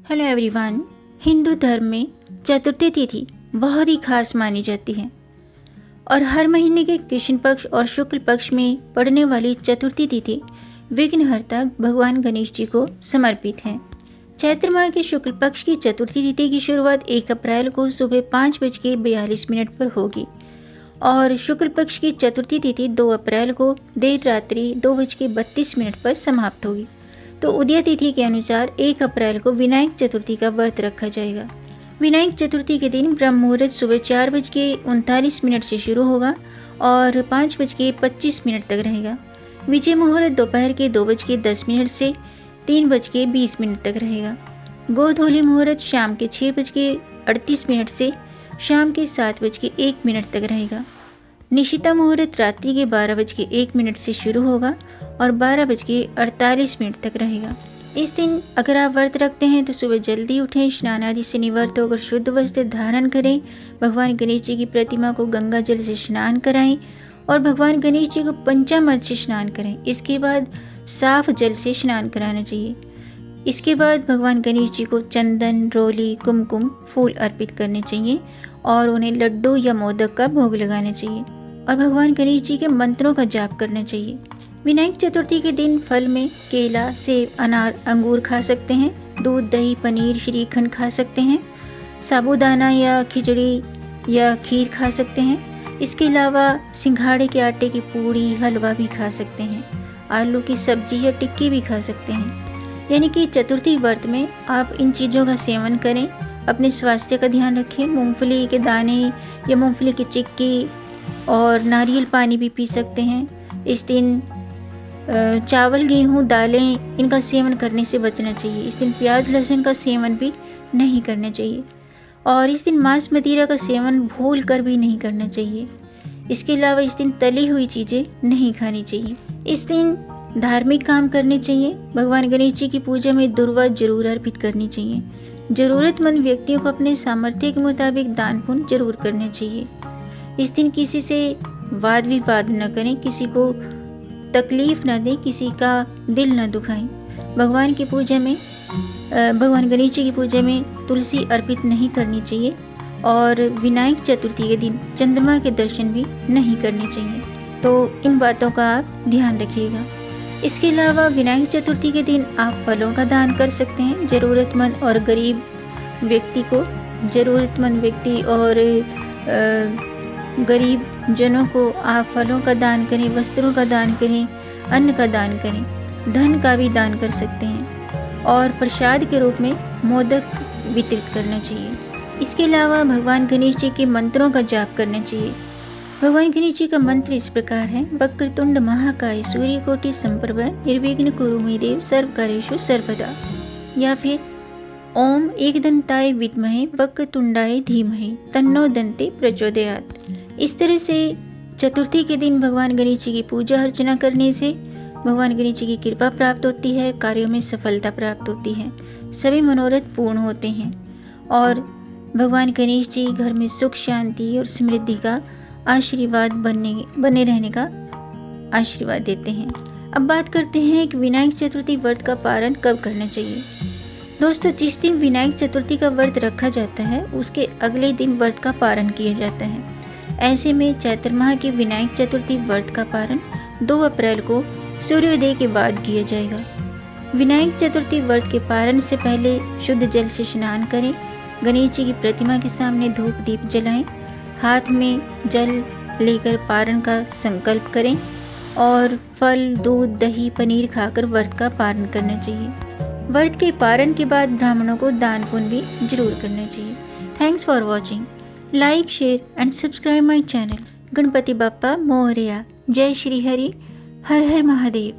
Hello everyone. Hindu धर्म में चतुर्थी तिथि बहुत ही खास मानी जाती है और हर महीने के कृष्ण पक्ष और शुक्ल पक्ष में पड़ने वाली चतुर्थी तिथि विघ्नहर्ता भगवान गणेश जी को समर्पित है। चैत्र माह के शुक्ल पक्ष की चतुर्थी तिथि की शुरुआत 1 अप्रैल को सुबह 5:42 पर होगी और शुक्ल पक्ष की चतुर्थी तिथि 2 अप्रैल को देर रात्रि 2:32 पर समाप्त होगी। तो उदय तिथि के अनुसार 1 अप्रैल को विनायक चतुर्थी का व्रत रखा जाएगा। विनायक चतुर्थी के दिन ब्रह्म मुहूर्त सुबह 4:39 से शुरू होगा और 5:25 तक रहेगा। विजय मुहूर्त दोपहर के 2:10 से 3:20 तक रहेगा। गोधूली मुहूर्त शाम के 6:38 से शाम के 7:01 तक रहेगा। निशिता मुहूर्त रात्रि के 12:01 से शुरू होगा और 12:48 तक रहेगा। इस दिन अगर आप व्रत रखते हैं तो सुबह जल्दी उठें, स्नान आदि से निवृत्त होकर शुद्ध वस्त्र धारण करें, भगवान गणेश जी की प्रतिमा को गंगा जल से स्नान कराएं और भगवान गणेश जी को पंचामृत से स्नान करें। इसके बाद साफ जल से स्नान कराना चाहिए। इसके बाद भगवान गणेश जी को चंदन, रोली, कुमकुम, फूल अर्पित करने चाहिए और उन्हें लड्डू या मोदक का भोग लगाना चाहिए और भगवान गणेश जी के मंत्रों का जाप करना चाहिए। विनायक चतुर्थी के दिन फल में केला, सेब, अनार, अंगूर खा सकते हैं। दूध, दही, पनीर, श्रीखंड खा सकते हैं। साबूदाना या खिचड़ी या खीर खा सकते हैं। इसके अलावा सिंघाड़े के आटे की पूड़ी, हलवा भी खा सकते हैं। आलू की सब्जी या टिक्की भी खा सकते हैं। यानी कि चतुर्थी व्रत में आप इन चीज़ों का सेवन करें। अपने स्वास्थ्य का ध्यान रखें। मूंगफली के दाने या मूंगफली की चिक्की और नारियल पानी भी पी सकते हैं। इस दिन चावल, गेहूँ, दालें इनका सेवन करने से बचना चाहिए। इस दिन प्याज, लहसुन का सेवन भी नहीं करना चाहिए और इस दिन मांस, मदिरा का सेवन भूल कर भी नहीं करना चाहिए। इसके अलावा इस दिन तली हुई चीज़ें नहीं खानी चाहिए। इस दिन धार्मिक काम करने चाहिए। भगवान गणेश जी की पूजा में दुर्वा जरूर अर्पित करनी चाहिए। ज़रूरतमंद व्यक्तियों को अपने सामर्थ्य के मुताबिक दान पुण्य जरूर करना चाहिए। इस दिन किसी से वाद विवाद न करें, किसी को तकलीफ न दें, किसी का दिल न दुखाएं। भगवान की पूजा में भगवान गणेश जी की पूजा में तुलसी अर्पित नहीं करनी चाहिए और विनायक चतुर्थी के दिन चंद्रमा के दर्शन भी नहीं करने चाहिए। तो इन बातों का आप ध्यान रखिएगा। इसके अलावा विनायक चतुर्थी के दिन आप फलों का दान कर सकते हैं। ज़रूरतमंद और गरीब व्यक्ति को, ज़रूरतमंद व्यक्ति और गरीब जनों को आप फलों का दान करें, वस्त्रों का दान करें, अन्न का दान करें, धन का भी दान कर सकते हैं और प्रसाद के रूप में मोदक वितरित करना चाहिए। इसके अलावा भगवान गणेश जी के मंत्रों का जाप करना चाहिए। भगवान गणेश जी का मंत्र इस प्रकार है: वक्रतुंड महाकाय सूर्यकोटि समप्रभ निर्विघ्न कुरु मे देव सर्वकार्येषु सर्वदा। या फिर ओम एकदंताय विद्महे वक्रतुंडाय धीमहि तन्नो दन्ते प्रचोदयात्। इस तरह से चतुर्थी के दिन भगवान गणेश जी की पूजा अर्चना करने से भगवान गणेश जी की कृपा प्राप्त होती है, कार्यों में सफलता प्राप्त होती है, सभी मनोरथ पूर्ण होते हैं और भगवान गणेश जी घर में सुख, शांति और समृद्धि का आशीर्वाद बने रहने का आशीर्वाद देते हैं। अब बात करते हैं कि विनायक चतुर्थी व्रत का पारण कब करना चाहिए। दोस्तों, जिस दिन विनायक चतुर्थी का व्रत रखा जाता है उसके अगले दिन व्रत का पारण किया जाता है। ऐसे में चैत्र माह के विनायक चतुर्थी व्रत का पारण 2 अप्रैल को सूर्योदय के बाद किया जाएगा। विनायक चतुर्थी व्रत के पारण से पहले शुद्ध जल से स्नान करें। गणेश जी की प्रतिमा के सामने धूप दीप जलाएं। हाथ में जल लेकर पारण का संकल्प करें और फल, दूध, दही, पनीर खाकर व्रत का पारण करना चाहिए। व्रत के पारण के बाद ब्राह्मणों को दान पुण्य भी जरूर करना चाहिए। Thanks for watching. Like, share and subscribe my channel. Ganpati Bappa Morya. जय श्री हरि। हर हर महादेव।